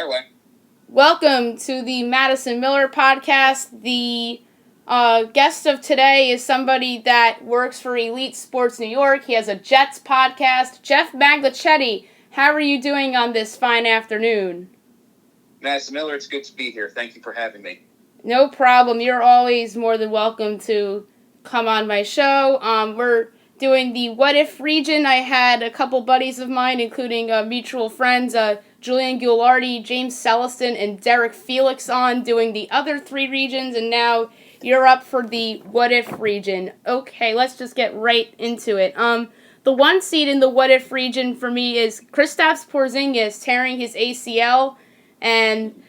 Fire away. Welcome to the Madison Miller podcast. The guest of today is somebody that works for Elite Sports New York. He has a Jets podcast. Geoff Magliochetti, how are you doing on this fine afternoon? Madison Miller, it's good to be here. Thank you for having me. No problem. You're always more than welcome to come on my show. We're doing the What If region. I had a couple buddies of mine, including mutual friends, Julian Goulardi, James Celestin, and Derek Felix on doing the other three regions, and now you're up for the What If region. Okay, let's just get right into it. The one seed in the What If region for me is Kristaps Porzingis tearing his ACL, and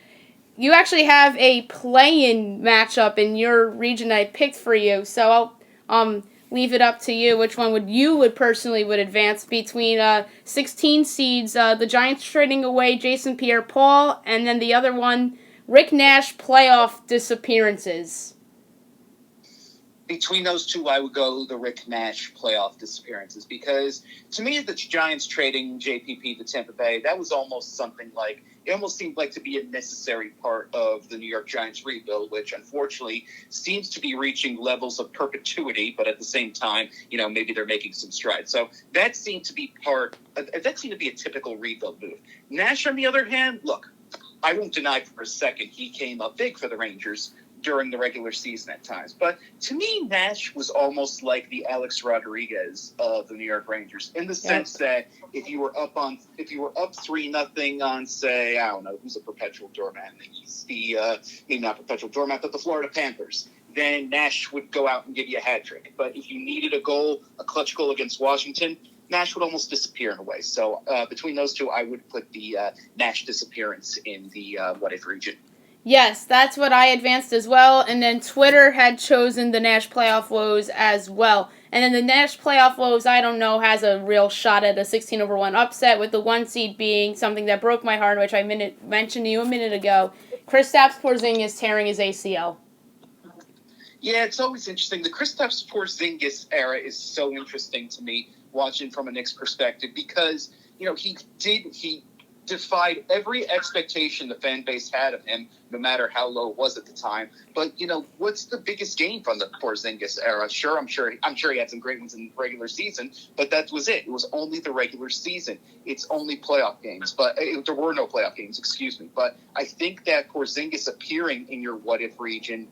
you actually have a play-in matchup in your region I picked for you, so I'll leave it up to you. Which one would personally advance between 16 seeds, the Giants trading away Jason Pierre-Paul, and then the other one, Rick Nash playoff disappearances? Between those two, I would go the Rick Nash playoff disappearances because, to me, the Giants trading JPP to Tampa Bay, that was almost something like, it almost seemed like to be a necessary part of the New York Giants rebuild, which unfortunately seems to be reaching levels of perpetuity, but at the same time, maybe they're making some strides. So that seemed to be a typical rebuild move. Nash, on the other hand, look, I won't deny for a second he came up big for the Rangers during the regular season at times. But to me, Nash was almost like the Alex Rodriguez of the New York Rangers in the sense that if you were up 3-0 on, say, I don't know, who's a perpetual doormat? He's maybe not perpetual doormat, but the Florida Panthers. Then Nash would go out and give you a hat trick. But if you needed a clutch goal against Washington, Nash would almost disappear in a way. So between those two, I would put the Nash disappearance in the what if region. Yes, that's what I advanced as well, and then Twitter had chosen the Nash playoff woes as well. And then the Nash playoff woes, I don't know, has a real shot at a 16-1 upset, with the one seed being something that broke my heart, which I mentioned to you a minute ago. Kristaps Porzingis tearing his ACL. Yeah, it's always interesting. The Kristaps Porzingis era is so interesting to me, watching from a Knicks perspective, because, he defied every expectation the fan base had of him, no matter how low it was at the time. But, what's the biggest game from the Porzingis era? Sure, I'm sure he had some great ones in the regular season, but that was it. It was only the regular season. It's only playoff games. But there were no playoff games, excuse me. But I think that Porzingis appearing in your what-if region,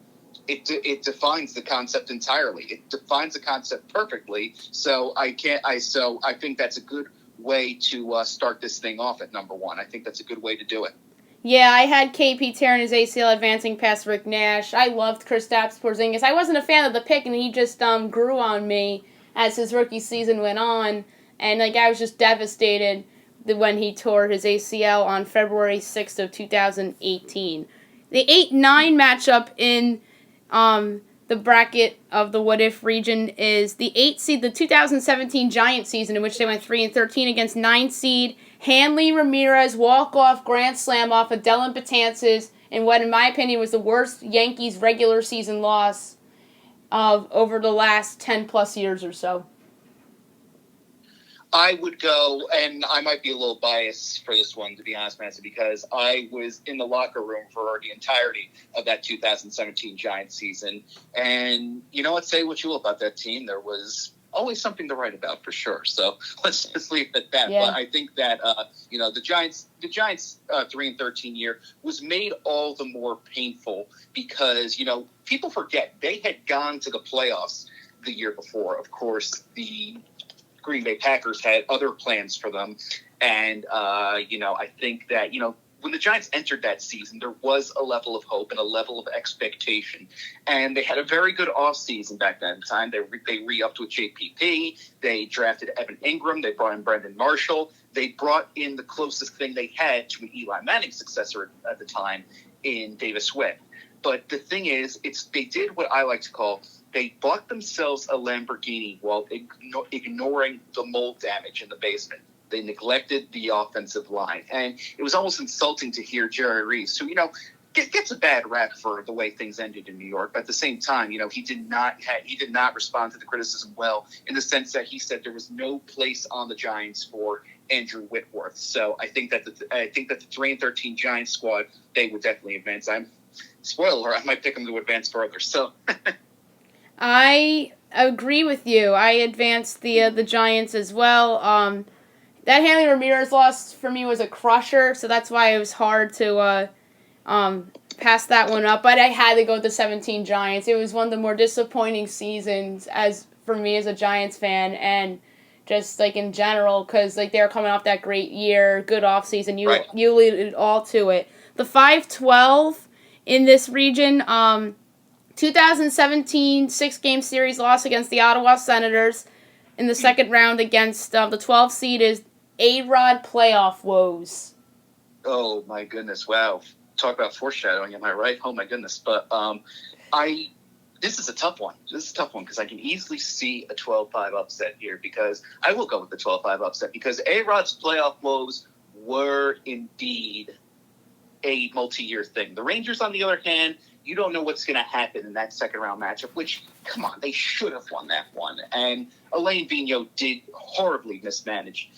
it defines the concept entirely. It defines the concept perfectly. So I think that's a good way to start this thing off at number one. I think that's a good way to do it. Yeah, I had KP tearing his ACL advancing past Rick Nash. I loved Kristaps Porzingis. I wasn't a fan of the pick, and he just grew on me as his rookie season went on. And I was just devastated when he tore his ACL on February 6th of 2018. The 8-9 matchup in the bracket of the What If region is the 8 seed, the 2017 Giants season, in which they went 3-13 against 9 seed Hanley Ramirez walk-off grand slam off of Dellin Betances in what, in my opinion, was the worst Yankees regular season loss of over the last 10-plus years or so. I would go, and I might be a little biased for this one, to be honest, Nancy, because I was in the locker room for the entirety of that 2017 Giants season. And let's say what you will about that team. There was always something to write about for sure. So let's just leave it at that. Yeah. But I think that, the Giants 3-13 year was made all the more painful because, people forget they had gone to the playoffs the year before. Of course, the Green Bay Packers had other plans for them. And, I think that, when the Giants entered that season, there was a level of hope and a level of expectation. And they had a very good offseason back then. Time they re-upped with JPP. They drafted Evan Ingram. They brought in Brandon Marshall. They brought in the closest thing they had to an Eli Manning successor at the time in Davis Swift. But the thing is, they did what I like to call, they bought themselves a Lamborghini while ignoring the mold damage in the basement. They neglected the offensive line. And it was almost insulting to hear Jerry Reese, who, gets a bad rap for the way things ended in New York. But at the same time, he did not respond to the criticism well, in the sense that he said there was no place on the Giants for Andrew Whitworth. So I think that the 3-13 Giants squad, they would definitely advance. Spoiler, I might pick them to advance further. So I agree with you. I advanced the Giants as well. That Hanley Ramirez loss for me was a crusher, so that's why it was hard to pass that one up. But I had to go with the 17 Giants. It was one of the more disappointing seasons for me as a Giants fan, and just like in general, because like they were coming off that great year, good offseason. You lead it all to it. The 5-12 in this region, 2017 6-game series loss against the Ottawa Senators in the second round against the 12 seed is A-Rod playoff woes. Oh my goodness! Wow, talk about foreshadowing. Am I right? Oh my goodness! But this is a tough one. Because I can easily see a 12-5 upset here. Because I will go with the 12-5 upset because A-Rod's playoff woes were indeed a multi-year thing. The Rangers, on the other hand, you don't know what's going to happen in that second-round matchup, which, come on, they should have won that one. And Alain Vigneault did horribly mismanage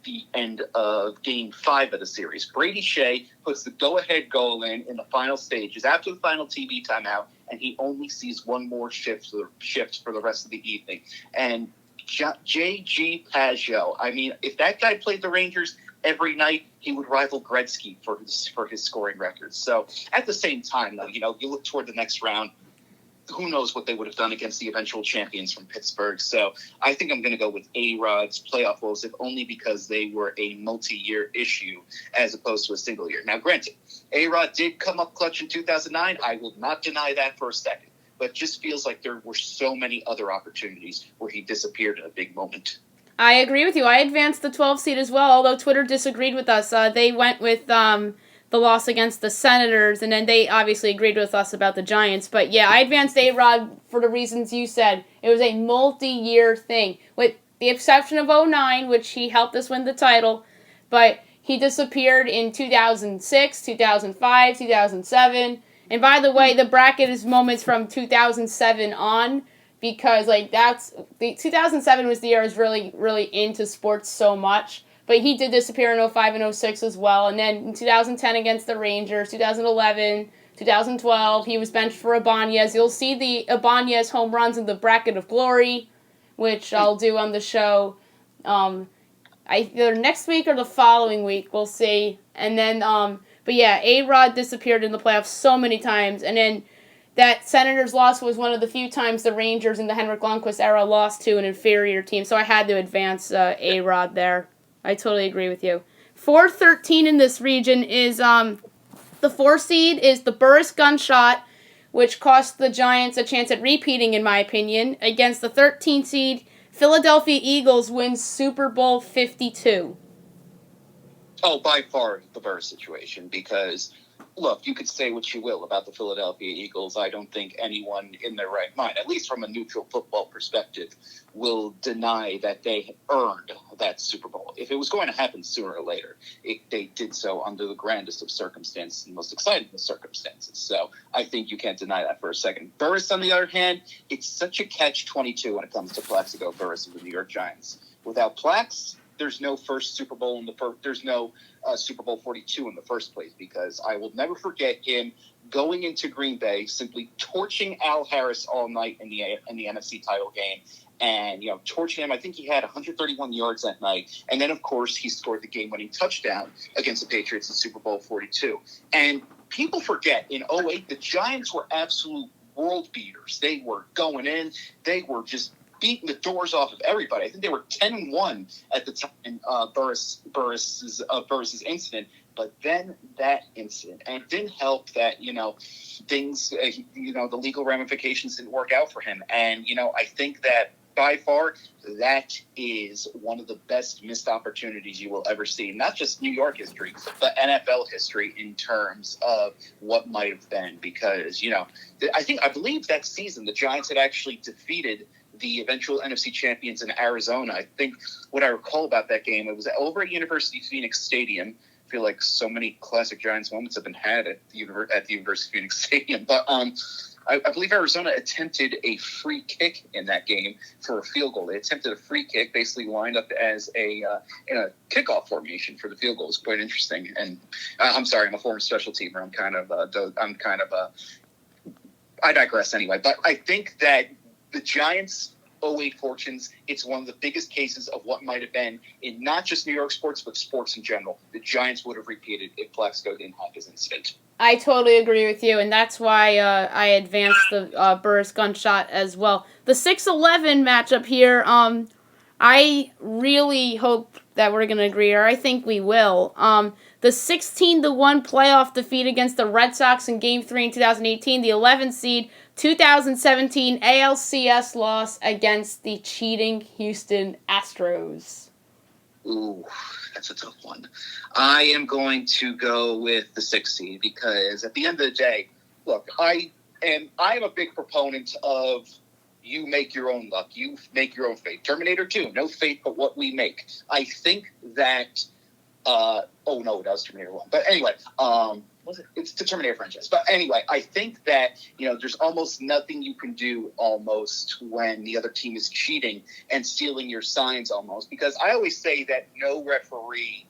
the end of Game 5 of the series. Brady Shea puts the go-ahead goal in the final stages after the final TV timeout, and he only sees one more shift for the rest of the evening. And J.G. Pageau, I mean, if that guy played the Rangers every night, he would rival Gretzky for his scoring records. So at the same time, though, you look toward the next round, who knows what they would have done against the eventual champions from Pittsburgh. So I think I'm going to go with A-Rod's playoff woes, if only because they were a multi-year issue as opposed to a single year. Now, granted, A-Rod did come up clutch in 2009. I will not deny that for a second. But it just feels like there were so many other opportunities where he disappeared in a big moment. I agree with you. I advanced the 12 seed as well, although Twitter disagreed with us. They went with the loss against the Senators, and then they obviously agreed with us about the Giants. But yeah, I advanced A-Rod for the reasons you said. It was a multi-year thing, with the exception of 2009, which he helped us win the title. But he disappeared in 2006, 2005, 2007. And by the way, the bracket is moments from 2007 on, because like that's the 2007 was the year I was really, really into sports so much. But he did disappear in 2005 and 2006 as well. And then in 2010 against the Rangers, 2011, 2012, he was benched for Ibanez. You'll see the Ibanez home runs in the bracket of glory, which I'll do on the show either next week or the following week. We'll see. And then, but yeah, A-Rod disappeared in the playoffs so many times. And then that Senators loss was one of the few times the Rangers in the Henrik Lundqvist era lost to an inferior team. So I had to advance A-Rod there. I totally agree with you. 4-13 in this region is the 4 seed is the Burris Gunshot, which cost the Giants a chance at repeating, in my opinion, against the 13 seed Philadelphia Eagles wins Super Bowl 52. Oh, by far the Burris situation, because look, you could say what you will about the Philadelphia Eagles. I don't think anyone in their right mind, at least from a neutral football perspective, will deny that they earned that Super Bowl. If it was going to happen sooner or later, they did so under the grandest of circumstances and most exciting of circumstances. So I think you can't deny that for a second. Burris, on the other hand, it's such a catch-22 when it comes to Plaxico Burris and the New York Giants. Without Plax, there's no first Super Bowl there's no Super Bowl 42 in the first place, because I will never forget him going into Green Bay, simply torching Al Harris all night in the NFC title game, and torching him. I think he had 131 yards that night, and then of course he scored the game-winning touchdown against the Patriots in Super Bowl 42. And people forget, in 2008 the Giants were absolute world beaters. They were going in. They were just beating the doors off of everybody. I think they were 10-1 at the time, Burris's incident. But then that incident, and it didn't help that, things, the legal ramifications didn't work out for him. And, I think that by far, that is one of the best missed opportunities you will ever see. Not just New York history, but NFL history in terms of what might have been. Because, I believe that season the Giants had actually defeated the eventual NFC champions in Arizona. I think what I recall about that game, it was over at University of Phoenix Stadium. feel like so many classic Giants moments have been had at the University of Phoenix Stadium. But I believe Arizona attempted a free kick in that game for a field goal. They attempted a free kick, basically lined up as in a kickoff formation for the field goal. It was quite interesting. And I'm sorry, I'm a former special teamer. I digress anyway. But I think that the Giants' 08 fortunes, it's one of the biggest cases of what might have been in not just New York sports, but sports in general. The Giants would have repeated if Plaxico didn't have his incident. I totally agree with you, and that's why I advanced the Burris gunshot as well. The 6-11 matchup here, I really hope that we're going to agree, or I think we will. The 16-1 playoff defeat against the Red Sox in Game 3 in 2018, the 11th seed, 2017 ALCS loss against the cheating Houston Astros. Ooh, that's a tough one. I am going to go with the 6th seed because at the end of the day, look, I am a big proponent of you make your own luck. You make your own fate. Terminator 2, no fate but what we make. I think that, that was Terminator 1. But anyway, it's the Terminator franchise. But anyway, I think that, there's almost nothing you can do almost when the other team is cheating and stealing your signs almost. Because I always say that no referee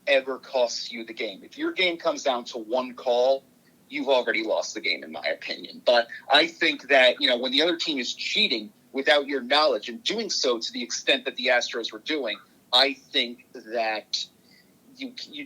ever costs you the game. If your game comes down to one call, you've already lost the game, in my opinion. But I think that, when the other team is cheating without your knowledge and doing so to the extent that the Astros were doing, I think that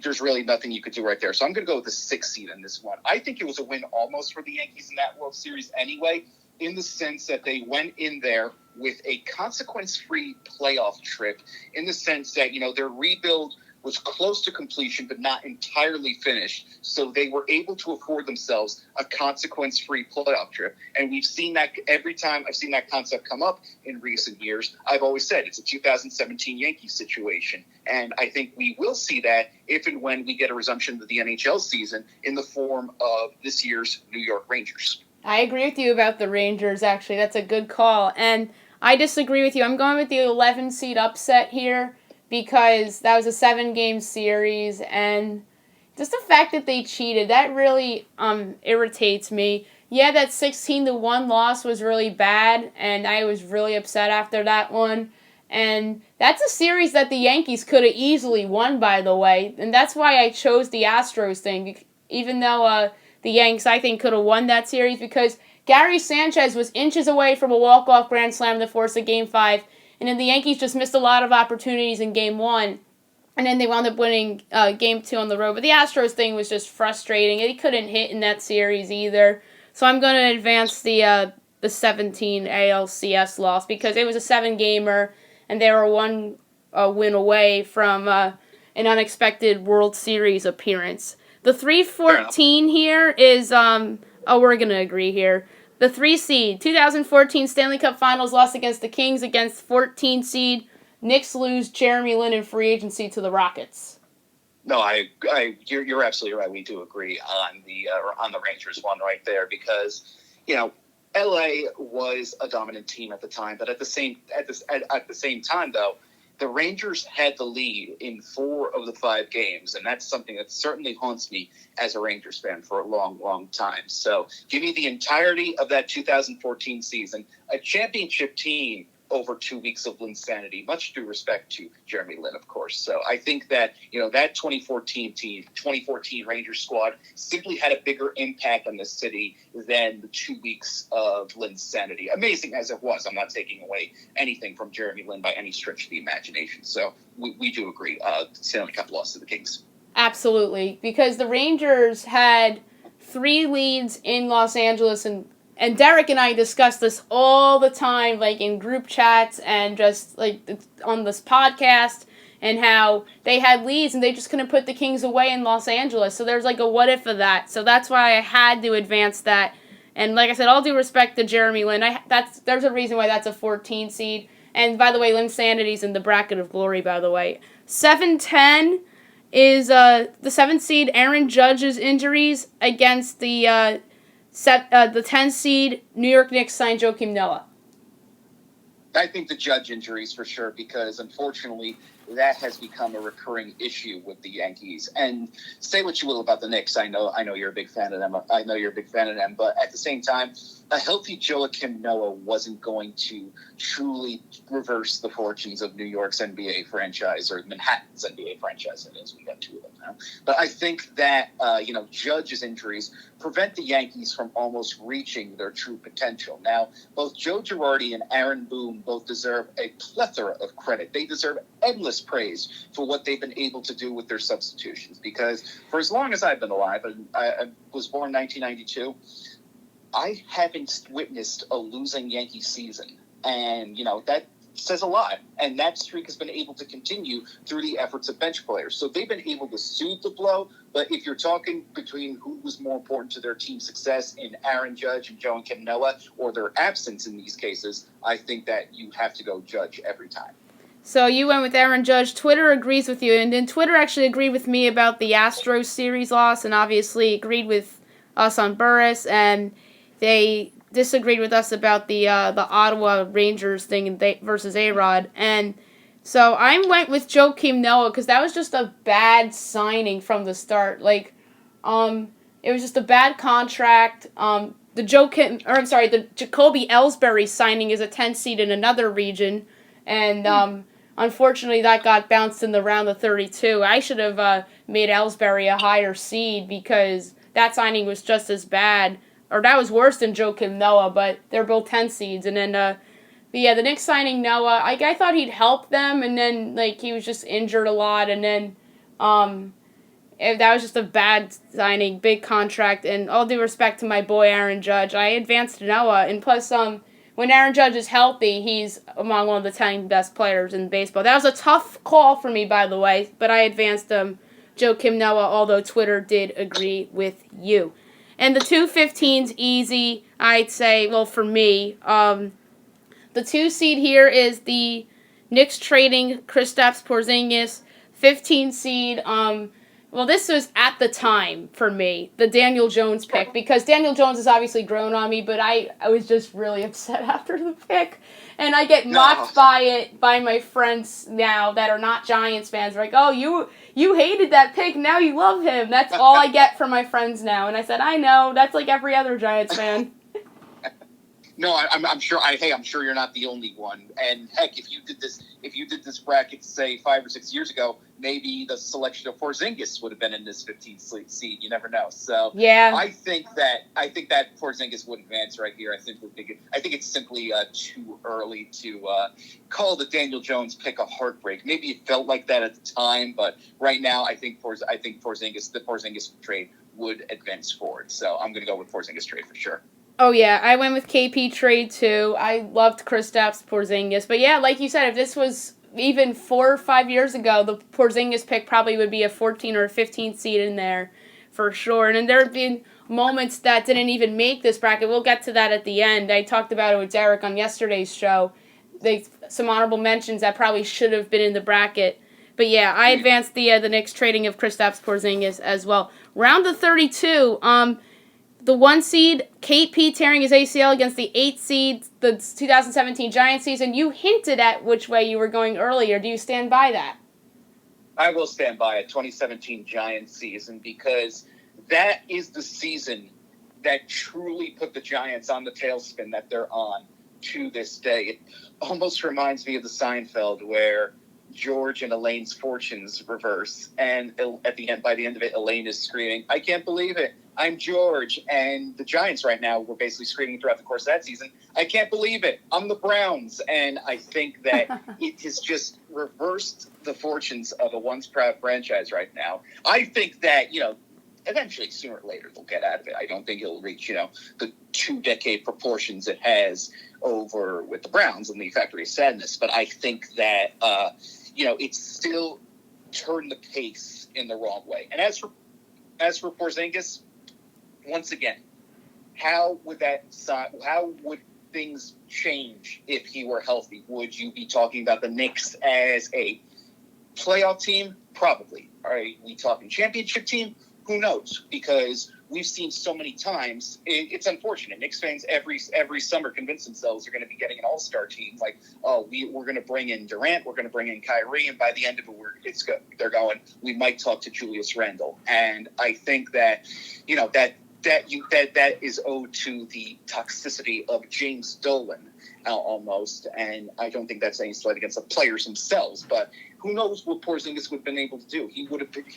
there's really nothing you could do right there. So I'm going to go with the 6th seed in this one. I think it was a win almost for the Yankees in that World Series anyway, in the sense that they went in there with a consequence-free playoff trip, in the sense that, their rebuild was close to completion but not entirely finished. So they were able to afford themselves a consequence-free playoff trip. And we've seen that every time I've seen that concept come up in recent years. I've always said it's a 2017 Yankees situation. And I think we will see that if and when we get a resumption of the NHL season in the form of this year's New York Rangers. I agree with you about the Rangers, actually. That's a good call. And I disagree with you. I'm going with the 11 seed upset here, because that was a 7-game series, and just the fact that they cheated, that really irritates me. Yeah, that 16-1 loss was really bad, and I was really upset after that one. And that's a series that the Yankees could have easily won, by the way. And that's why I chose the Astros thing, even though the Yanks, I think, could have won that series, because Gary Sanchez was inches away from a walk-off grand slam in the force of Game 5. And then the Yankees just missed a lot of opportunities in Game 1. And then they wound up winning Game 2 on the road. But the Astros thing was just frustrating. They couldn't hit in that series either. So I'm going to advance the 17 ALCS loss, because it was a 7-gamer. And they were one win away from an unexpected World Series appearance. The 3-14 here is, we're going to agree here. The 3 seed, 2014 Stanley Cup Finals loss against the Kings against 14 seed. Knicks lose Jeremy Lin in free agency to the Rockets. No, you're absolutely right. We do agree on the Rangers one right there, because, LA was a dominant team at the time, but at the same time though, the Rangers had the lead in 4 of the 5 games, and that's something that certainly haunts me as a Rangers fan for a long, long time. So give me the entirety of that 2014 season, a championship team over 2 weeks of Linsanity, much due respect to Jeremy Lin, of course. So I think that, that 2014 Rangers squad simply had a bigger impact on the city than the 2 weeks of Linsanity. Amazing as it was, I'm not taking away anything from Jeremy Lin by any stretch of the imagination. So we do agree. Stanley Cup loss to the Kings. Absolutely, because the Rangers had 3 leads in Los Angeles, and Derek and I discuss this all the time, like in group chats and just like on this podcast, and how they had leads and they just couldn't put the Kings away in Los Angeles. So there's like a what if of that. So that's why I had to advance that. And like I said, all due respect to Jeremy Lin, there's a reason why that's a 14 seed. And by the way, Linsanity's in the bracket of glory, by the way. 7-10 is the 7th seed Aaron Judge's injuries against the 10 seed New York Knicks signed Joakim Noah. I think the Judge injuries for sure, because unfortunately that has become a recurring issue with the Yankees. And say what you will about the Knicks. I know you're a big fan of them. But at the same time, a healthy Joakim Noah wasn't going to truly reverse the fortunes of New York's NBA franchise, or Manhattan's NBA franchise. It is. We got two of them now. But I think that Judge's injuries prevent the Yankees from almost reaching their true potential. Now, both Joe Girardi and Aaron Boone both deserve a plethora of credit. They deserve endless praise for what they've been able to do with their substitutions, because for as long as I've been alive, and I was born in 1992, I haven't witnessed a losing Yankee season. And, that says a lot. And that streak has been able to continue through the efforts of bench players. So they've been able to soothe the blow. But if you're talking between who was more important to their team's success in Aaron Judge and Joakim Noah, or their absence in these cases, I think that you have to go Judge every time. So you went with Aaron Judge. Twitter agrees with you. And then Twitter actually agreed with me about the Astros series loss, and obviously agreed with us on Burris. And they disagreed with us about the Ottawa Rangers thing versus A-Rod. And so I went with Joakim Noah because that was just a bad signing from the start. It was just a bad contract. The Jacoby Ellsbury signing is a 10 seed in another region, and unfortunately that got bounced in the round of 32. I should have made Ellsbury a higher seed because that signing was just as bad. Or that was worse than Joakim Noah, but they're both 10 seeds. And then, the Knicks signing Noah, I thought he'd help them, and then, he was just injured a lot. And then, that was just a bad signing, big contract. And all due respect to my boy Aaron Judge, I advanced Noah. And plus, when Aaron Judge is healthy, he's among one of the 10 best players in baseball. That was a tough call for me, by the way, but I advanced Joakim Noah, although Twitter did agree with you. And the 2-15's easy, I'd say, well, for me. The 2 seed here is the Knicks trading Kristaps Porzingis. 15 seed, this was at the time, for me, the Daniel Jones pick. Because Daniel Jones has obviously grown on me, but I was just really upset after the pick. And I get mocked by my friends now that are not Giants fans. They're like, oh, you hated that pick, now you love him. That's all I get from my friends now. And I said, I know, that's like every other Giants fan. No, I'm sure. I'm sure you're not the only one. And heck, if you did this bracket, say 5 or 6 years ago, maybe the selection of Porzingis would have been in this 15th seed. You never know. So yeah, I think that Porzingis would advance right here. I think it's simply too early to call the Daniel Jones pick a heartbreak. Maybe it felt like that at the time, but right now the Porzingis trade would advance forward. So I'm going to go with Porzingis trade for sure. Oh, yeah, I went with KP trade, too. I loved Kristaps Porzingis. But, yeah, like you said, if this was even 4 or 5 years ago, the Porzingis pick probably would be a 14 or a 15 seed in there for sure. And then there have been moments that didn't even make this bracket. We'll get to that at the end. I talked about it with Derek on yesterday's show. Some honorable mentions that probably should have been in the bracket. But, yeah, I advanced the Knicks trading of Kristaps Porzingis as well. Round of 32, the 1 seed, KP tearing his ACL against the 8 seed, the 2017 Giants season. You hinted at which way you were going earlier. Do you stand by that? I will stand by a 2017 Giants season because that is the season that truly put the Giants on the tailspin that they're on to this day. It almost reminds me of the Seinfeld where George and Elaine's fortunes reverse, and by the end of it, Elaine is screaming, "I can't believe it! I'm George!" And the Giants right now were basically screaming throughout the course of that season, "I can't believe it! I'm the Browns!" And I think that it has just reversed the fortunes of a once proud franchise right now. I think that eventually, sooner or later, they'll get out of it. I don't think it'll reach the 2-decade proportions it has over with the Browns and the Factory of Sadness. But I think that it's still turned the pace in the wrong way. And as for Porzingis, once again, how would things change if he were healthy? Would you be talking about the Knicks as a playoff team? Probably. Are we talking championship team? who knows? Because we've seen so many times. It's unfortunate. Knicks fans every summer convince themselves they're going to be getting an all-star team. Like, we're going to bring in Durant, we're going to bring in Kyrie, and by the end of it, they're going, we might talk to Julius Randle. And I think that, that is owed to the toxicity of James Dolan almost. And I don't think that's any slight against the players themselves, but who knows what Porzingis would have been able to do.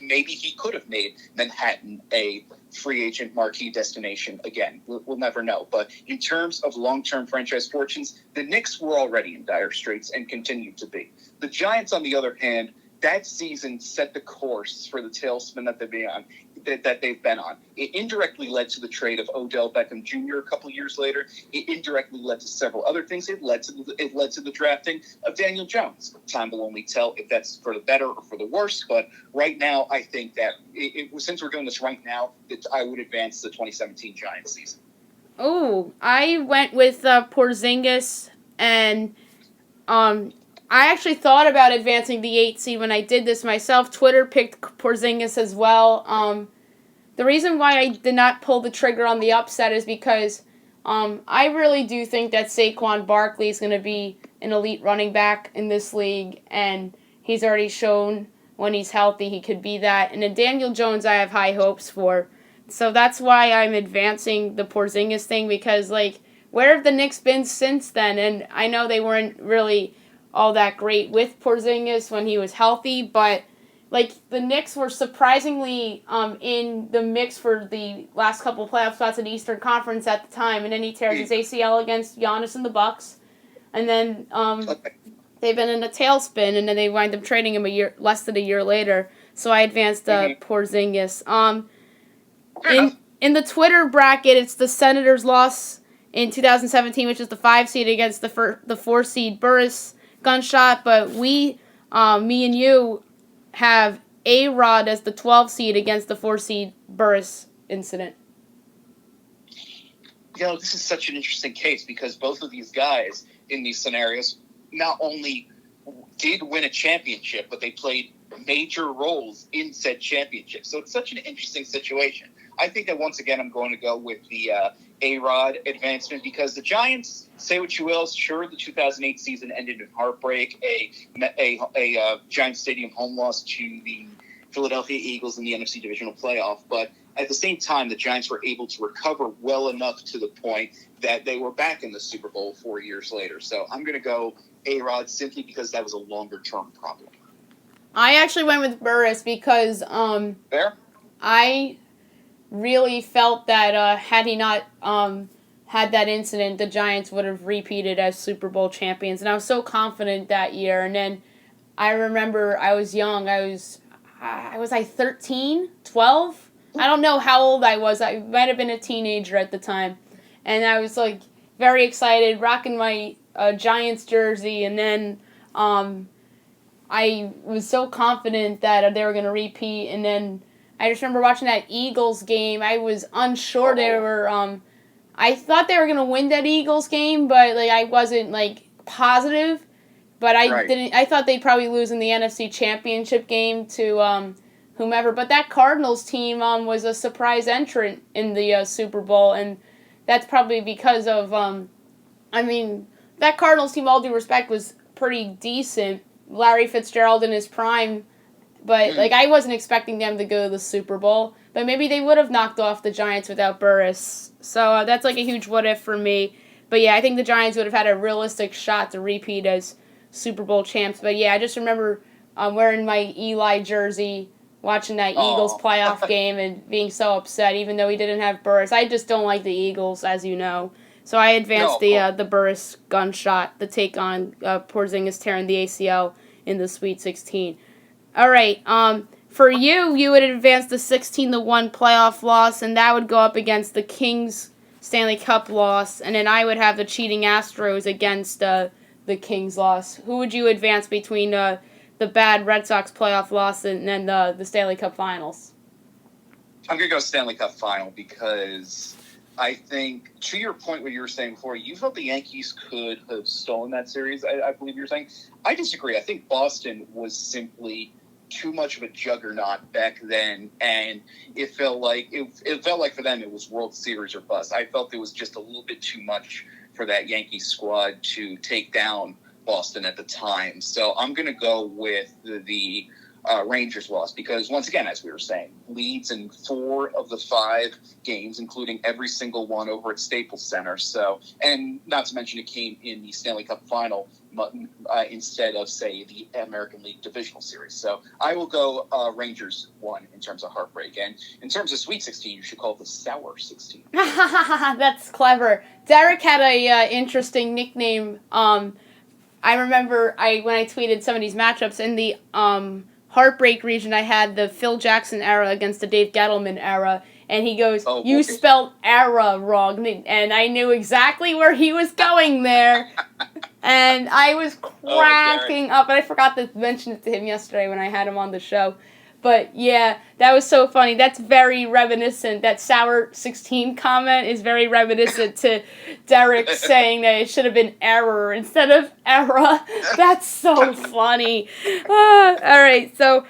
Maybe he could have made Manhattan a free agent marquee destination again. We'll never know. But in terms of long-term franchise fortunes, the Knicks were already in dire straits and continue to be. The Giants, on the other hand, that season set the course for the tailspin that they've been on. It indirectly led to the trade of Odell Beckham Jr. a couple years later. It indirectly led to several other things. It led to the drafting of Daniel Jones. Time will only tell if that's for the better or for the worse. But right now, I think that since we're doing this right now, I would advance the 2017 Giants season. Oh, I went with Porzingis, and I actually thought about advancing the 8 seed when I did this myself. Twitter picked Porzingis as well. The reason why I did not pull the trigger on the upset is because I really do think that Saquon Barkley is going to be an elite running back in this league, and he's already shown when he's healthy he could be that. And then Daniel Jones I have high hopes for. So that's why I'm advancing the Porzingis thing, because, where have the Knicks been since then? And I know they weren't really all that great with Porzingis when he was healthy, but the Knicks were surprisingly in the mix for the last couple playoff spots in the Eastern Conference at the time, and then he tears his ACL against Giannis and the Bucks, and then they've been in a tailspin, and then they wind up trading him less than a year later. So I advanced Porzingis. In the Twitter bracket, it's the Senators' loss in 2017, which is the 5 seed against the 4 seed Burris Gunshot, but me and you have A-Rod as the 12 seed against the 4 seed Burris incident. This is such an interesting case because both of these guys in these scenarios not only did win a championship, but they played major roles in said championship. So it's such an interesting situation. I think that once again I'm going to go with the A-Rod advancement because the Giants, say what you will, sure, the 2008 season ended in heartbreak, a Giants Stadium home loss to the Philadelphia Eagles in the NFC Divisional Playoff, but at the same time, the Giants were able to recover well enough to the point that they were back in the Super Bowl 4 years later. So I'm going to go A-Rod simply because that was a longer-term problem. I actually went with Burris because Fair? I really felt that had he not had that incident, the Giants would have repeated as Super Bowl champions. And I was so confident that year. And then I remember I was young. I was 13, 12? I don't know how old I was. I might have been a teenager at the time. And I was very excited, rocking my Giants jersey. And then I was so confident that they were going to repeat. And then I just remember watching that Eagles game. I was unsure they were. I thought they were gonna win that Eagles game, but I wasn't positive. But I didn't. I thought they'd probably lose in the NFC Championship game to whomever. But that Cardinals team was a surprise entrant in the Super Bowl, and that's probably because of that Cardinals team, all due respect, was pretty decent. Larry Fitzgerald in his prime. But, I wasn't expecting them to go to the Super Bowl. But maybe they would have knocked off the Giants without Burris. So that's, a huge what-if for me. But, yeah, I think the Giants would have had a realistic shot to repeat as Super Bowl champs. But, yeah, I just remember wearing my Eli jersey, watching that Eagles playoff game, and being so upset, even though he didn't have Burris. I just don't like the Eagles, as you know. So I advanced the Burris Gunshot, the take on Porzingis tearing the ACL in the Sweet 16. All right, for you would advance the 16-1 playoff loss, and that would go up against the Kings Stanley Cup loss, and then I would have the cheating Astros against the Kings loss. Who would you advance between the bad Red Sox playoff loss and then the Stanley Cup Finals? I'm going to go Stanley Cup Final because I think, to your point what you were saying before, you felt the Yankees could have stolen that series, I believe you were saying. I disagree. I think Boston was simply too much of a juggernaut back then, and it felt like for them it was World Series or bust. I felt it was just a little bit too much for that Yankees squad to take down Boston at the time. So I'm going to go with the Rangers loss because, once again, as we were saying, leads in 4 of the 5 games, including every single one over at Staples Center. So, and not to mention it came in the Stanley Cup final instead of, say, the American League Divisional Series. So I will go Rangers 1 in terms of heartbreak. And in terms of Sweet 16, you should call it the Sour 16. That's clever. Derek had a interesting nickname. I remember when I tweeted some of these matchups in the heartbreak region, I had the Phil Jackson era against the Dave Gettleman era, and he goes, "You spelled era wrong," and I knew exactly where he was going there, and I was cracking up, and I forgot to mention it to him yesterday when I had him on the show. But yeah, that was so funny. That's very reminiscent. That Sour 16 comment is very reminiscent to Derek saying that it should have been error instead of era. That's so funny. All right, so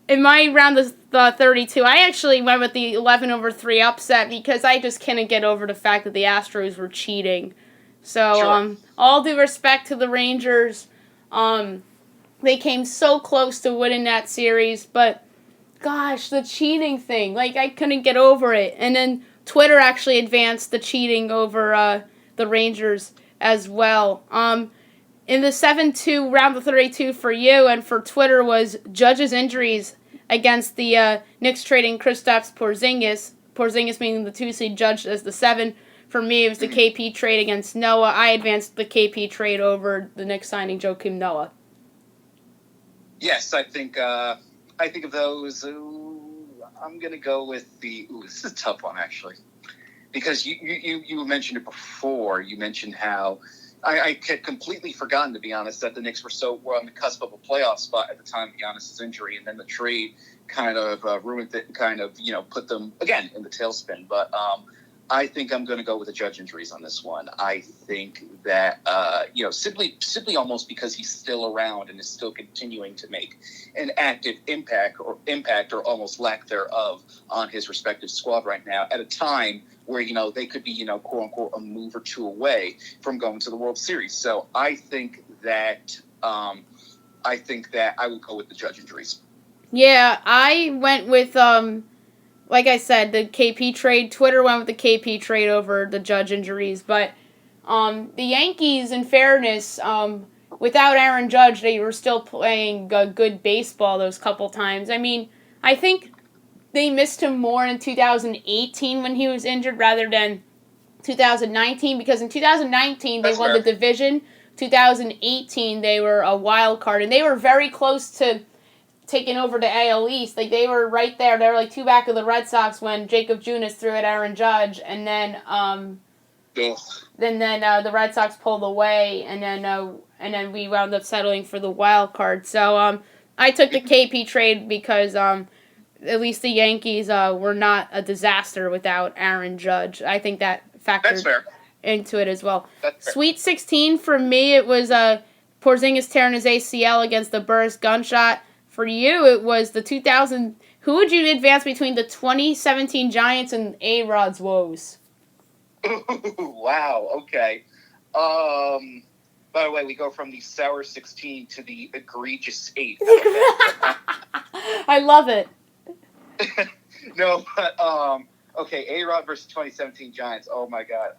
in my round of 32, I actually went with the 11-3 upset because I just couldn't get over the fact that the Astros were cheating. So Sure. All due respect to the Rangers, they came so close to winning that series, but gosh, the cheating thing. Like, I couldn't get over it. And then Twitter actually advanced the cheating over the Rangers as well. In the 7-2 round of 32 for you and for Twitter was Judge's injuries against the Knicks trading Kristaps Porzingis. Porzingis being the 2 seed, Judge as the 7. For me, it was the KP trade against Noah. I advanced the KP trade over the Knicks signing Joakim Noah. Yes, I think of those. I'm going to go with the. This is a tough one, actually, because you mentioned it before. You mentioned how I had completely forgotten, to be honest, that the Knicks were on the cusp of a playoff spot at the time of Giannis's injury, and then the trade kind of ruined it, and kind of put them again in the tailspin. But I think I'm going to go with the Judge injuries on this one. I think that, simply almost because he's still around and is still continuing to make an active impact or almost lack thereof on his respective squad right now at a time where, they could be, quote unquote, a move or 2 away from going to the World Series. So I think that I would go with the Judge injuries. Yeah, I went with, like I said, the KP trade. Twitter went with the KP trade over the Judge injuries. But the Yankees, in fairness, without Aaron Judge, they were still playing good baseball those couple times. I mean, I think they missed him more in 2018 when he was injured rather than 2019. Because in 2019, they won the division. 2018, they were a wild card. And they were very close to taking over the AL East. Like, they were right there. They were like 2 back of the Red Sox when Jacob Junis threw at Aaron Judge, and then the Red Sox pulled away, and then we wound up settling for the wild card. So I took the KP trade because at least the Yankees were not a disaster without Aaron Judge. I think that factored into it as well. Sweet 16 for me, it was Porzingis tearing his ACL against the Burris Gunshot. For you, it was the 2000. Who would you advance between the 2017 Giants and A-Rod's woes? Wow. Okay. By the way, we go from the Sour 16 to the egregious 8. I love it. No, but okay. A-Rod versus 2017 Giants. Oh my God.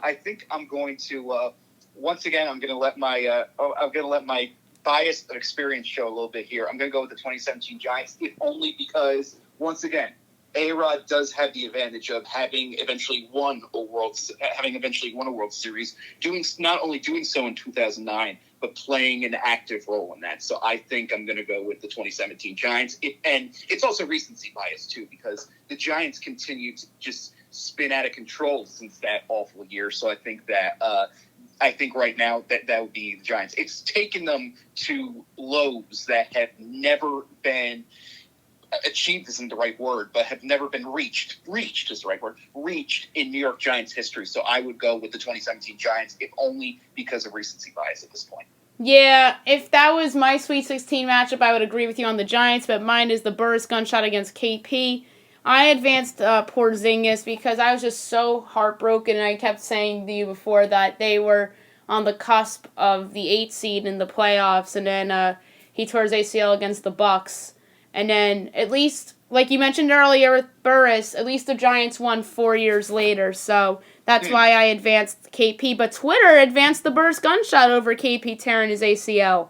I think I'm going to once again. I'm going to let my bias of experience show a little bit here. I'm going to go with the 2017 Giants, if only because, once again, A-Rod does have the advantage of having eventually won a World Series, not only doing so in 2009, but playing an active role in that. So I think I'm going to go with the 2017 Giants. And it's also recency bias, too, because the Giants continue to just spin out of control since that awful year. So I think that right now that would be the Giants. It's taken them to lows that have never been achieved isn't the right word, but have never been reached is the right word, reached in New York Giants history. So I would go with the 2017 Giants, if only because of recency bias at this point. Yeah, if that was my Sweet 16 matchup, I would agree with you on the Giants, but mine is the Burris gunshot against KP. I advanced Porzingis because I was just so heartbroken, and I kept saying to you before that they were on the cusp of the 8 seed in the playoffs, and then he tore his ACL against the Bucks. And then, at least, like you mentioned earlier with Burris, at least the Giants won 4 years later, so that's why I advanced KP. But Twitter advanced the Burris gunshot over KP tearing his ACL.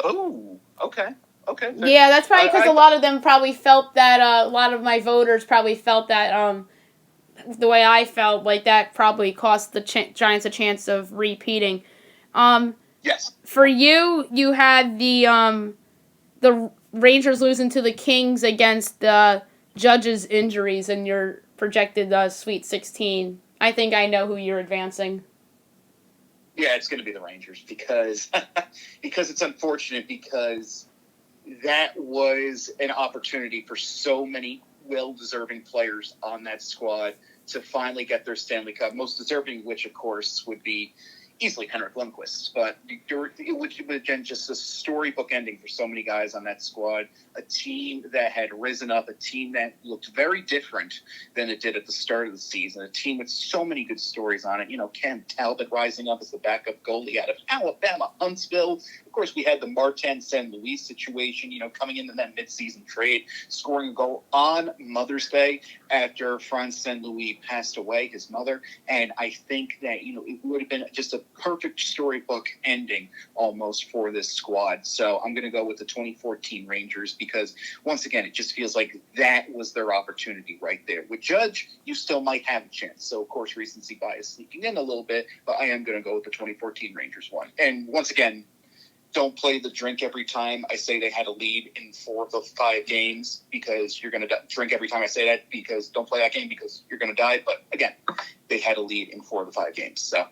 Oh, okay. Okay. Fair. Yeah, that's probably because I a lot of them probably felt that, a lot of my voters probably felt that, the way I felt, like that probably cost the Giants a chance of repeating. yes. For you, you had the Rangers losing to the Kings against the Judge's injuries in your projected Sweet 16. I think I know who you're advancing. Yeah, it's going to be the Rangers because because it's unfortunate because that was an opportunity for so many well-deserving players on that squad to finally get their Stanley Cup. Most deserving, which of course would be easily Henrik Lundqvist, but it would have been just a storybook ending for so many guys on that squad. A team that had risen up, a team that looked very different than it did at the start of the season, a team with so many good stories on it. You know, Cam Talbot rising up as the backup goalie out of Alabama, Huntsville. Of course, we had the Martin San Luis situation, you know, coming into that midseason trade, scoring a goal on Mother's Day after Franz San Luis passed away, his mother. And I think that, you know, it would have been just a perfect storybook ending almost for this squad. So I'm going to go with the 2014 Rangers because, once again, it just feels like that was their opportunity right there. With Judge, you still might have a chance. So, of course, recency bias sneaking in a little bit, but I am going to go with the 2014 Rangers one. And once again, don't play the drink every time I say they had a lead in 4 of the 5 games because you're going to drink every time I say that because don't play that game because you're going to die. But again, they had a lead in 4 of the 5 games. So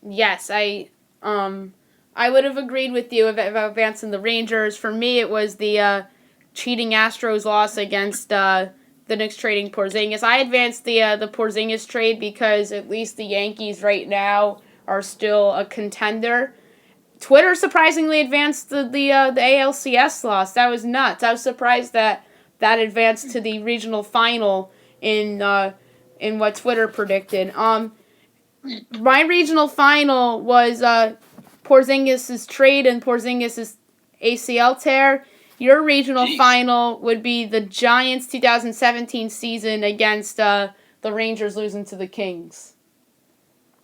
yes, I would have agreed with you about advancing the Rangers. For me, it was the cheating Astros loss against the Knicks trading Porzingis. I advanced the Porzingis trade because at least the Yankees right now are still a contender. Twitter surprisingly advanced the ALCS loss. That was nuts. I was surprised that advanced to the regional final in what Twitter predicted. My regional final was Porzingis' trade and Porzingis' ACL tear. Your regional final would be the Giants' 2017 season against the Rangers losing to the Kings.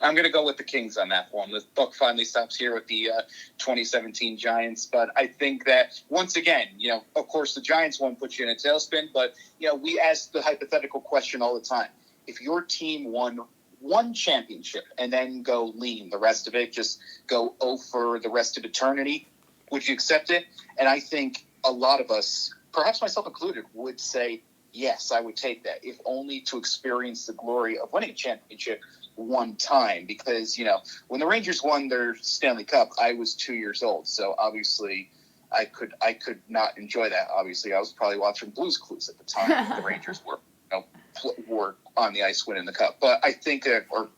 I'm going to go with the Kings on that one. The book finally stops here with the 2017 Giants. But I think that, once again, you know, of course, the Giants one puts you in a tailspin. But, you know, we ask the hypothetical question all the time. If your team won one championship and then go lean the rest of it, just go 0 for the rest of eternity, would you accept it? And I think a lot of us, perhaps myself included, would say, yes, I would take that, if only to experience the glory of winning a championship one time. Because, you know, when the Rangers won their Stanley Cup, I was 2 years old. So obviously I could not enjoy that. Obviously, I was probably watching Blue's Clues at the time. The Rangers were, you know, were on the ice winning the cup. But I think that, or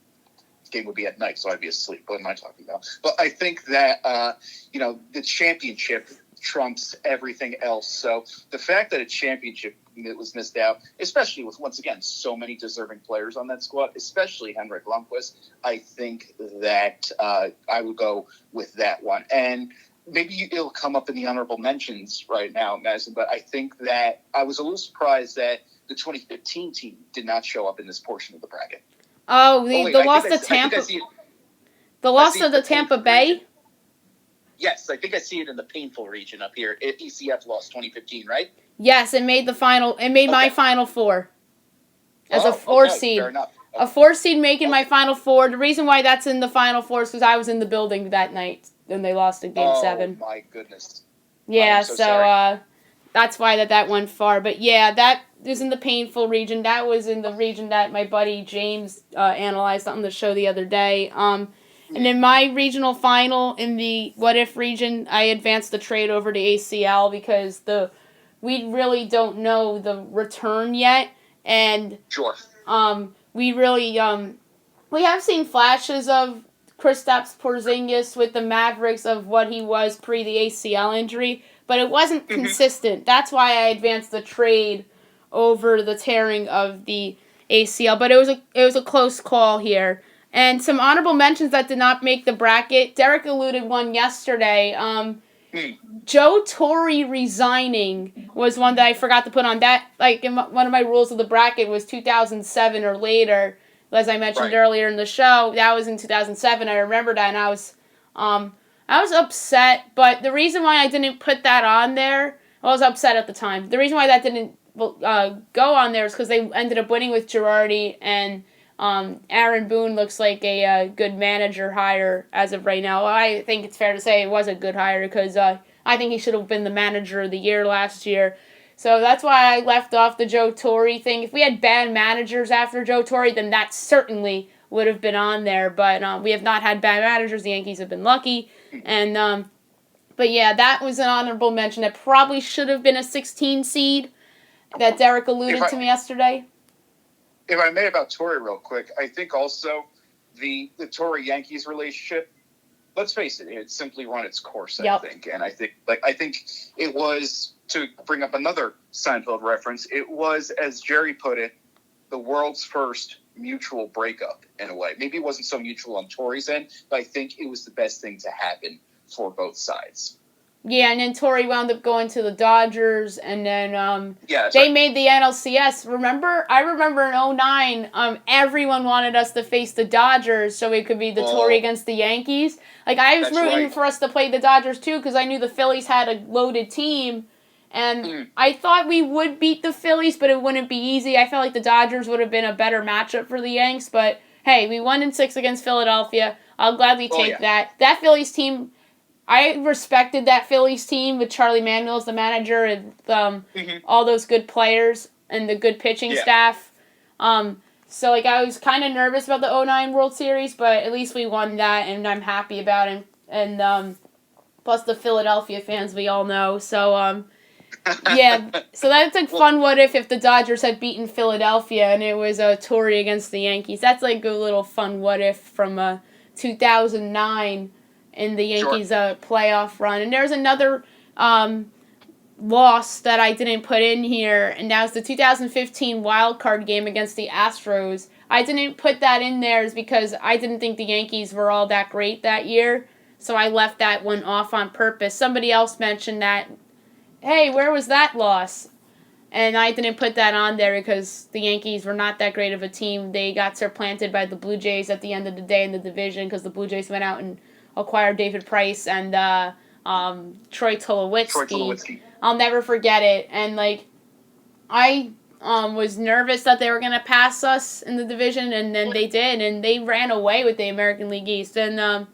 the game would be at night, so I'd be asleep. What am I talking about? But I think that, you know, the championship trumps everything else. So the fact that a championship was missed out, especially with, once again, so many deserving players on that squad, especially Henrik Lundqvist, I think that I would go with that one. And maybe it'll come up in the honorable mentions right now, Madison, but I think that I was a little surprised that the 2015 team did not show up in this portion of the bracket. Oh, the loss to Tampa. The loss to the Tampa Bay. Yes, I think I see it in the painful region up here. ECF lost 2015, right? Yes, it made the final. It made my Final Four as a 4 seed. Fair enough. A 4 seed making my Final Four. The reason why that's in the Final Four is because I was in the building that night when they lost in Game 7. Oh my goodness. Yeah, so that's why that went far. But yeah, that was in the painful region. That was in the region that my buddy James analyzed on the show the other day. And in my regional final in the What If region, I advanced the trade over to ACL because we really don't know the return yet, and sure. We really we have seen flashes of Kristaps Porzingis with the Mavericks of what he was pre the ACL injury, but it wasn't consistent. That's why I advanced the trade over the tearing of the ACL. But it was a close call here. And some honorable mentions that did not make the bracket. Derek alluded one yesterday. Joe Torre resigning was one that I forgot to put on that. Like one of my rules of the bracket was 2007 or later. As I mentioned earlier in the show, that was in 2007. I remember that, and I was upset. But the reason why I didn't put that on there, I was upset at the time. The reason why that didn't go on there is because they ended up winning with Girardi, and Aaron Boone looks like a good manager hire as of right now. I think it's fair to say it was a good hire because I think he should have been the manager of the year last year. So that's why I left off the Joe Torre thing. If we had bad managers after Joe Torre, then that certainly would have been on there. But we have not had bad managers. The Yankees have been lucky. And but yeah, that was an honorable mention. It probably should have been a 16 seed that Derek alluded to me yesterday. If I may about Torre real quick, I think also the Torre-Yankees relationship, let's face it, it simply run its course, I think. And I think it was, to bring up another Seinfeld reference, it was, as Jerry put it, the world's first mutual breakup in a way. Maybe it wasn't so mutual on Torre's end, but I think it was the best thing to happen for both sides. Yeah, and then Torre wound up going to the Dodgers, and then they made the NLCS. I remember in 2009, everyone wanted us to face the Dodgers so it could be the Torre against the Yankees. Like, I was rooting for us to play the Dodgers, too, because I knew the Phillies had a loaded team, and I thought we would beat the Phillies, but it wouldn't be easy. I felt like the Dodgers would have been a better matchup for the Yanks, but hey, we won in 6 against Philadelphia. I'll gladly take that. That Phillies team, I respected that Phillies team with Charlie Manuel as the manager and all those good players and the good pitching staff. So I was kind of nervous about the 2009 World Series, but at least we won that, and I'm happy about it. And plus the Philadelphia fans, we all know. So so that's a fun what if the Dodgers had beaten Philadelphia and it was a Torre against the Yankees. That's like a little fun what if from 2009. In the Yankees' playoff run. And there's another loss that I didn't put in here, and that was the 2015 wild card game against the Astros. I didn't put that in there because I didn't think the Yankees were all that great that year, so I left that one off on purpose. Somebody else mentioned that, hey, where was that loss? And I didn't put that on there because the Yankees were not that great of a team. They got supplanted by the Blue Jays at the end of the day in the division because the Blue Jays went out and acquired David Price and Troy Tulowitzki. I'll never forget it. And I was nervous that they were going to pass us in the division, and then they did, and they ran away with the American League East. And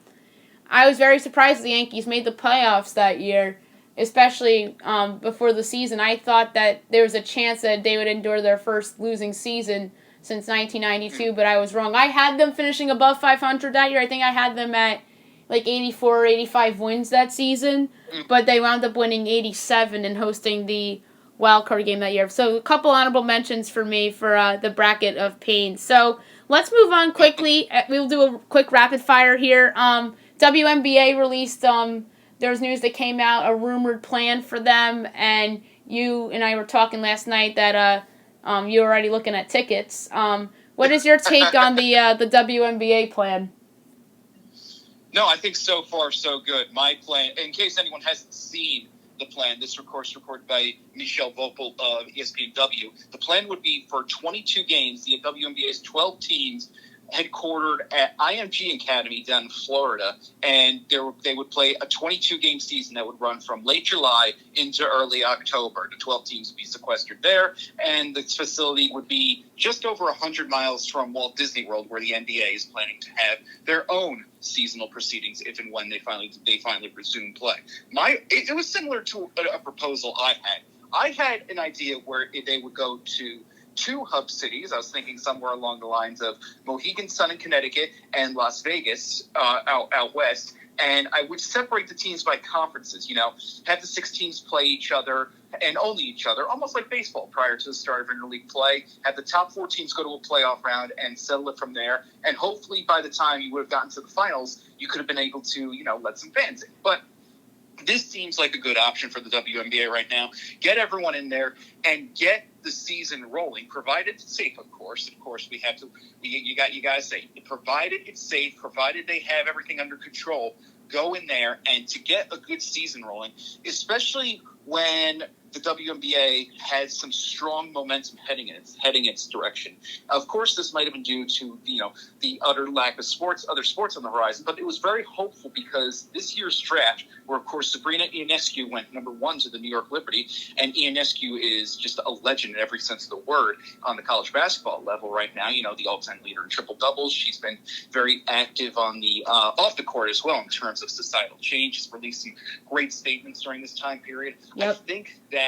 I was very surprised the Yankees made the playoffs that year, especially before the season. I thought that there was a chance that they would endure their first losing season since 1992, but I was wrong. I had them finishing above 500 that year. I think I had them at 84 or 85 wins that season, but they wound up winning 87 and hosting the wild card game that year. So a couple honorable mentions for me for the bracket of pain. So let's move on quickly. We'll do a quick rapid fire here. WNBA released, there was news that came out, a rumored plan for them, and you and I were talking last night that you're already looking at tickets. What is your take on the WNBA plan? No, I think so far so good. My plan, in case anyone hasn't seen the plan, this of course reported by Michelle Vopel of ESPNW, the plan would be for 22 games, the WNBA's 12 teams headquartered at IMG Academy down in Florida, and they would play a 22-game season that would run from late July into early October. The 12 teams would be sequestered there, and the facility would be just over 100 miles from Walt Disney World, where the NBA is planning to have their own seasonal proceedings if and when they finally resume play. It was similar to a proposal I had. I had an idea where they would go to 2 hub cities. I was thinking somewhere along the lines of Mohegan Sun in Connecticut and Las Vegas out west. And I would separate the teams by conferences, have the 6 teams play each other and only each other, almost like baseball prior to the start of interleague play. Have the top 4 teams go to a playoff round and settle it from there. And hopefully by the time you would have gotten to the finals, you could have been able to, let some fans in. But this seems like a good option for the WNBA right now. Get everyone in there and get the season rolling, provided it's safe, of course. Of course, we have to. You got to say, provided it's safe, provided they have everything under control. Go in there and to get a good season rolling, especially when the WNBA has some strong momentum heading its direction. Of course, this might have been due to the utter lack of other sports on the horizon, but it was very hopeful because this year's draft, where of course Sabrina Ionescu went number 1 to the New York Liberty, and Ionescu is just a legend in every sense of the word on the college basketball level right now. The all-time leader in triple doubles. She's been very active on the off the court as well in terms of societal change. She's released some great statements during this time period. Yep. I think that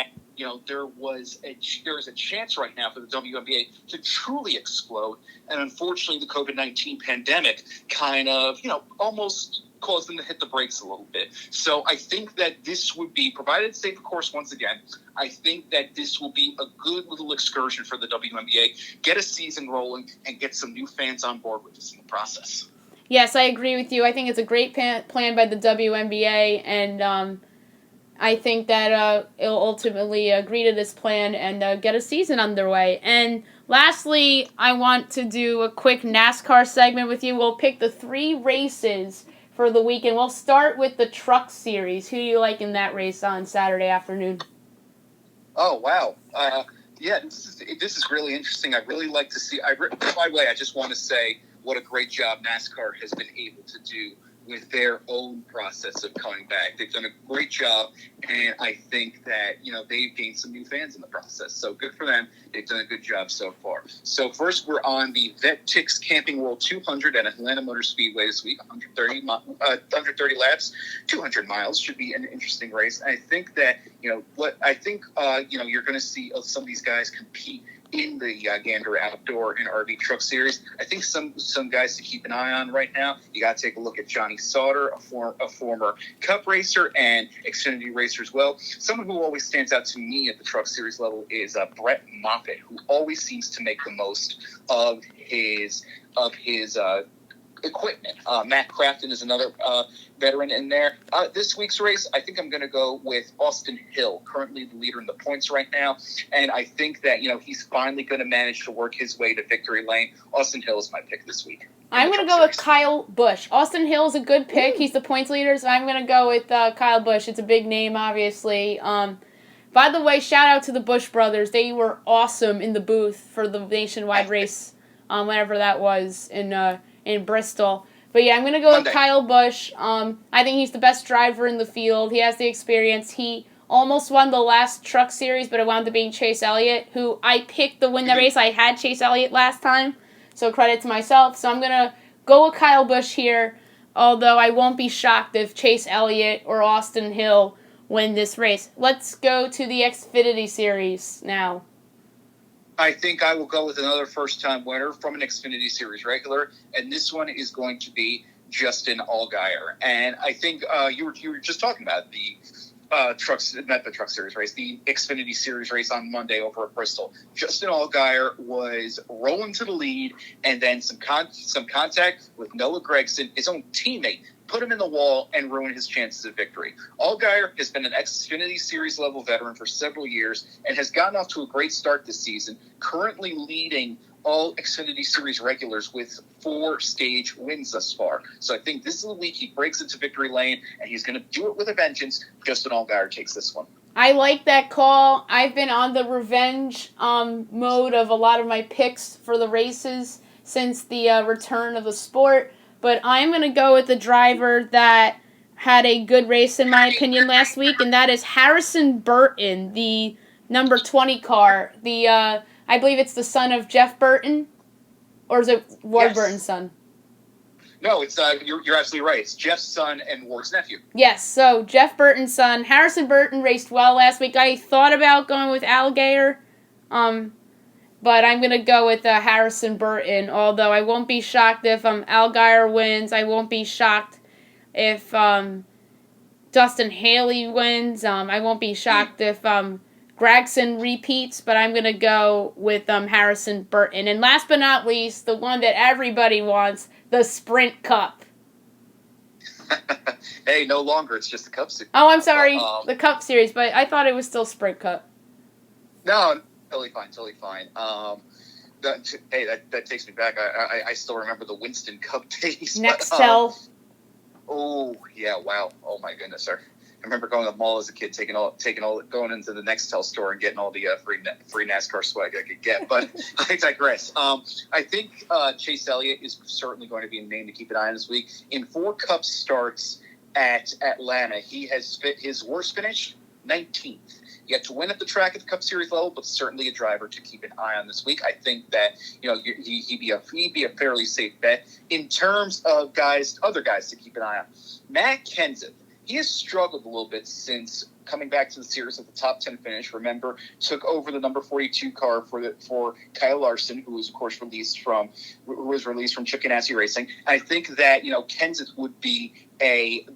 there is a chance right now for the WNBA to truly explode, and unfortunately, the COVID-19 pandemic kind of almost caused them to hit the brakes a little bit. So I think that this would be, provided it's safe, of course, once again, I think that this will be a good little excursion for the WNBA. Get a season rolling and get some new fans on board with this in the process. Yes, I agree with you. I think it's a great plan by the WNBA, and I think that it'll ultimately agree to this plan and get a season underway. And lastly, I want to do a quick NASCAR segment with you. We'll pick the 3 races for the weekend. We'll start with the Truck Series. Who do you like in that race on Saturday afternoon? Oh, wow. Yeah, this is really interesting. I really like to see. By the way, I just want to say what a great job NASCAR has been able to do with their own process of coming back. They've done a great job, and I think that, they've gained some new fans in the process. So good for them. They've done a good job so far. So first, we're on the VetTix Camping World 200 at Atlanta Motor Speedway this week. 130 laps, 200 miles. Should be an interesting race. I think that, you're going to see some of these guys compete in the Gander Outdoor and RV Truck Series. I think some guys to keep an eye on right now. You got to take a look at Johnny Sauter, a former Cup racer and Xfinity racer as well. Someone who always stands out to me at the Truck Series level is Brett Moffitt, who always seems to make the most of his equipment. Matt Crafton is another veteran in there. This week's race, I think I'm going to go with Austin Hill, currently the leader in the points right now. And I think that, he's finally going to manage to work his way to victory lane. Austin Hill is my pick this week. I'm going to go with Kyle Busch. Austin Hill is a good pick. Ooh. He's the points leader, so I'm going to go with Kyle Busch. It's a big name, obviously. By the way, shout out to the Busch brothers. They were awesome in the booth for the nationwide race, whenever that was in Bristol. But yeah, I'm going to go with Kyle Busch. I think he's the best driver in the field. He has the experience. He almost won the last Truck Series, but it wound up being Chase Elliott, who I picked to win the race. I had Chase Elliott last time, so credit to myself. So I'm going to go with Kyle Busch here, although I won't be shocked if Chase Elliott or Austin Hill win this race. Let's go to the Xfinity Series now. I think I will go with another first-time winner from an Xfinity Series regular, and this one is going to be Justin Allgaier. And I think you were just talking about the not the Truck Series race, the Xfinity Series race on Monday over at Bristol. Justin Allgaier was rolling to the lead, and then some contact with Noah Gragson, his own teammate, put him in the wall and ruin his chances of victory. Allgaier has been an Xfinity Series level veteran for several years and has gotten off to a great start this season, currently leading all Xfinity Series regulars with 4 stage wins thus far. So I think this is the week he breaks into victory lane, and he's going to do it with a vengeance. Justin Allgaier takes this one. I like that call. I've been on the revenge mode of a lot of my picks for the races since the return of the sport. But I'm going to go with the driver that had a good race, in my opinion, last week, and that is Harrison Burton, the number 20 car. I believe it's the son of Jeff Burton, or is it Ward Burton's son? No, it's you're absolutely right. It's Jeff's son and Ward's nephew. Yes, so Jeff Burton's son. Harrison Burton raced well last week. I thought about going with Allgaier, but I'm going to go with Harrison Burton, although I won't be shocked if Allgaier wins. I won't be shocked if Dustin Haley wins. I won't be shocked if Gregson repeats, but I'm going to go with Harrison Burton. And last but not least, the one that everybody wants, the Sprint Cup. Hey, no longer. It's just the Cup Series. Oh, I'm sorry. The Cup Series, but I thought it was still Sprint Cup. No, totally fine. That takes me back. I still remember the Winston Cup days. Nextel. Oh yeah! Wow! Oh my goodness, sir! I remember going to the mall as a kid, going into the Nextel store and getting all the free NASCAR swag I could get. But I digress. I think Chase Elliott is certainly going to be a name to keep an eye on this week. In 4 Cup starts at Atlanta, he has his worst finish, 19th. Yet to win at the track at the Cup Series level, but certainly a driver to keep an eye on this week. I think that he'd be a fairly safe bet in terms of other guys to keep an eye on. Matt Kenseth, he has struggled a little bit since coming back to the series at the top 10 finish. Remember, took over the number 42 car for Kyle Larson, who was of course released from Chip Ganassi Racing. I think that Kenseth would be a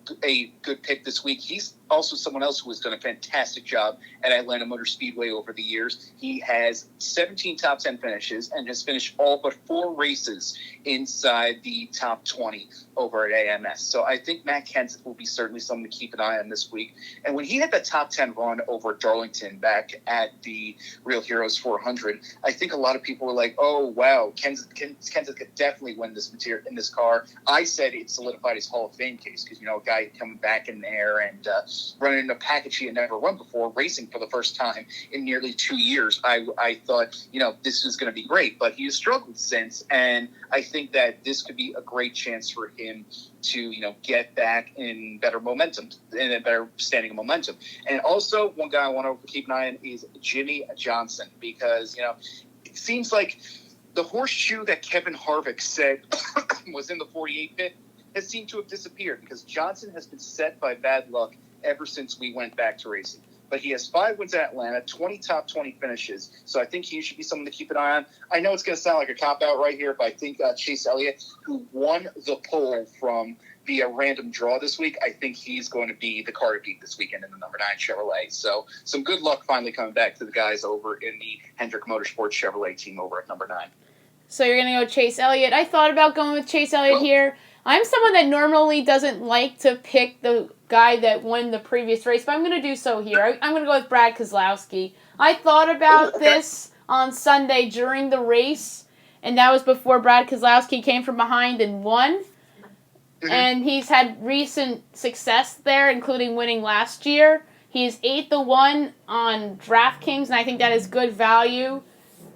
good pick this week. He's also someone else who has done a fantastic job at Atlanta Motor Speedway over the years. He has 17 top 10 finishes and has finished all but 4 races inside the top 20 over at AMS. So I think Matt Kenseth will be certainly someone to keep an eye on this week. And when he had that top 10 run over at Darlington back at the Real Heroes 400, I think a lot of people were like, oh, wow, Kenseth could definitely win this material in this car. I said it solidified his Hall of Fame case because, a guy coming back in there and running in a package he had never run before, racing for the first time in nearly 2 years. I thought, this was going to be great, but he has struggled since, and I think that this could be a great chance for him to, get back in better momentum, in a better standing of momentum. And also, one guy I want to keep an eye on is Jimmy Johnson, because, it seems like the horseshoe that Kevin Harvick said was in the 48 pit has seemed to have disappeared, because Johnson has been set by bad luck ever since we went back to racing. But he has 5 wins at Atlanta, 20 top 20 finishes. So I think he should be someone to keep an eye on. I know it's going to sound like a cop-out right here, but I think Chase Elliott, who won the pole from via random draw this week, I think he's going to be the car to beat this weekend in the number 9 Chevrolet. So some good luck finally coming back to the guys over in the Hendrick Motorsports Chevrolet team over at number 9. So you're going to go Chase Elliott. I thought about going with Chase Elliott here. I'm someone that normally doesn't like to pick the guy that won the previous race, but I'm going to do so here. I'm going to go with Brad Keselowski. I thought about this on Sunday during the race, and that was before Brad Keselowski came from behind and won. Mm-hmm. And he's had recent success there, including winning last year. He's 8-1 on DraftKings, and I think that is good value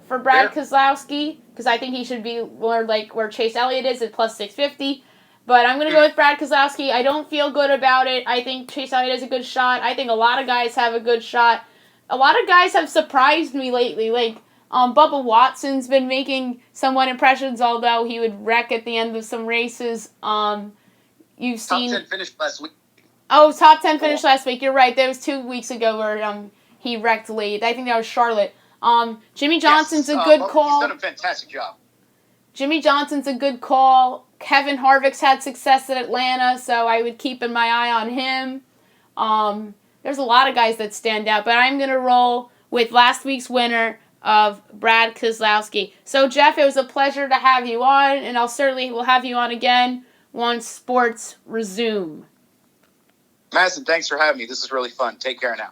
for Brad Keselowski, because I think he should be more like where Chase Elliott is at plus 650. But I'm going to go with Brad Keselowski. I don't feel good about it. I think Chase Elliott has a good shot. I think a lot of guys have a good shot. A lot of guys have surprised me lately. Like, Bubba Watson's been making somewhat impressions, although he would wreck at the end of some races. You've seen... Top 10 finished last week. Oh, top 10 finished last week. You're right. That was 2 weeks ago where he wrecked late. I think that was Charlotte. Jimmy Johnson's a good call. He's done a fantastic job. Jimmy Johnson's a good call. Kevin Harvick's had success at Atlanta, so I would keep my eye on him. There's a lot of guys that stand out, but I'm going to roll with last week's winner of Brad Keselowski. So, Geoff, it was a pleasure to have you on, and I'll certainly will have you on again once sports resume. Madison, thanks for having me. This is really fun. Take care now.